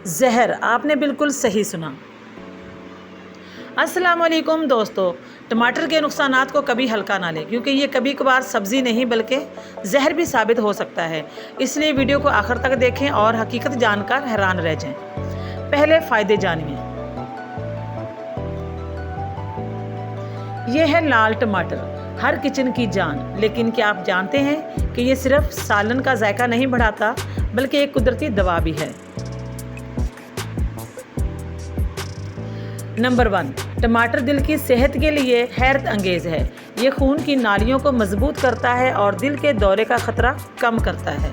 زہر، آپ نے بالکل صحیح سنا۔ السلام علیکم دوستو، ٹماٹر کے نقصانات کو کبھی ہلکا نہ لیں، کیونکہ یہ کبھی کبھار سبزی نہیں بلکہ زہر بھی ثابت ہو سکتا ہے۔ اس لیے ویڈیو کو آخر تک دیکھیں اور حقیقت جان کر حیران رہ جائیں۔ پہلے فائدے جانیے۔ یہ ہے لال ٹماٹر، ہر کچن کی جان۔ لیکن کیا آپ جانتے ہیں کہ یہ صرف سالن کا ذائقہ نہیں بڑھاتا بلکہ ایک قدرتی دوا بھی ہے۔ نمبر 1، ٹماٹر دل کی صحت کے لیے حیرت انگیز ہے۔ یہ خون کی نالیوں کو مضبوط کرتا ہے اور دل کے دورے کا خطرہ کم کرتا ہے۔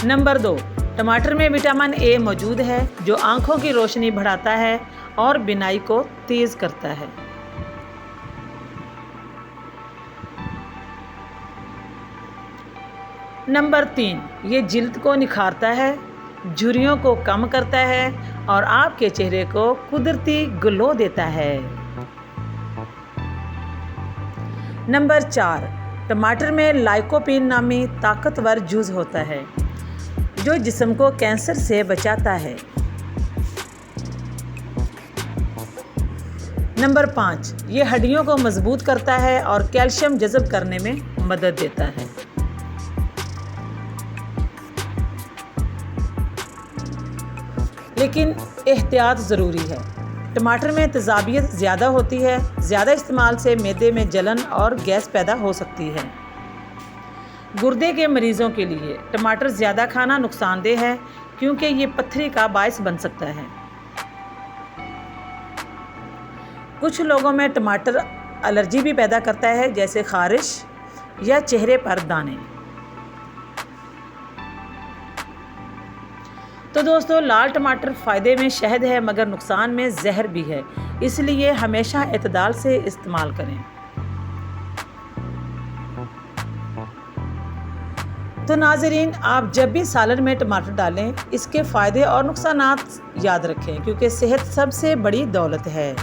نمبر 2، ٹماٹر میں وٹامن اے موجود ہے جو آنکھوں کی روشنی بڑھاتا ہے اور بینائی کو تیز کرتا ہے۔ نمبر 3، یہ جلد کو نکھارتا ہے، جھریوں کو کم کرتا ہے اور آپ کے چہرے کو قدرتی گلو دیتا ہے۔ نمبر 4، ٹماٹر میں لائکوپین نامی طاقتور جز ہوتا ہے جو جسم کو کینسر سے بچاتا ہے۔ نمبر 5، یہ ہڈیوں کو مضبوط کرتا ہے اور کیلشیم جذب کرنے میں مدد دیتا ہے۔ لیکن احتیاط ضروری ہے۔ ٹماٹر میں تیزابیت زیادہ ہوتی ہے۔ زیادہ استعمال سے معدے میں جلن اور گیس پیدا ہو سکتی ہے۔ گردے کے مریضوں کے لیے ٹماٹر زیادہ کھانا نقصان دہ ہے کیونکہ یہ پتھری کا باعث بن سکتا ہے۔ کچھ لوگوں میں ٹماٹر الرجی بھی پیدا کرتا ہے، جیسے خارش یا چہرے پر دانے۔ تو دوستو، لال ٹماٹر فائدے میں شہد ہے مگر نقصان میں زہر بھی ہے، اس لیے ہمیشہ اعتدال سے استعمال کریں۔ تو ناظرین، آپ جب بھی سالن میں ٹماٹر ڈالیں اس کے فائدے اور نقصانات یاد رکھیں، کیونکہ صحت سب سے بڑی دولت ہے۔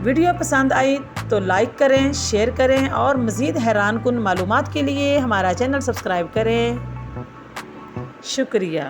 ویڈیو پسند آئی تو لائک کریں، شیئر کریں اور مزید حیران کن معلومات کے لیے ہمارا چینل سبسکرائب کریں۔ شکریہ۔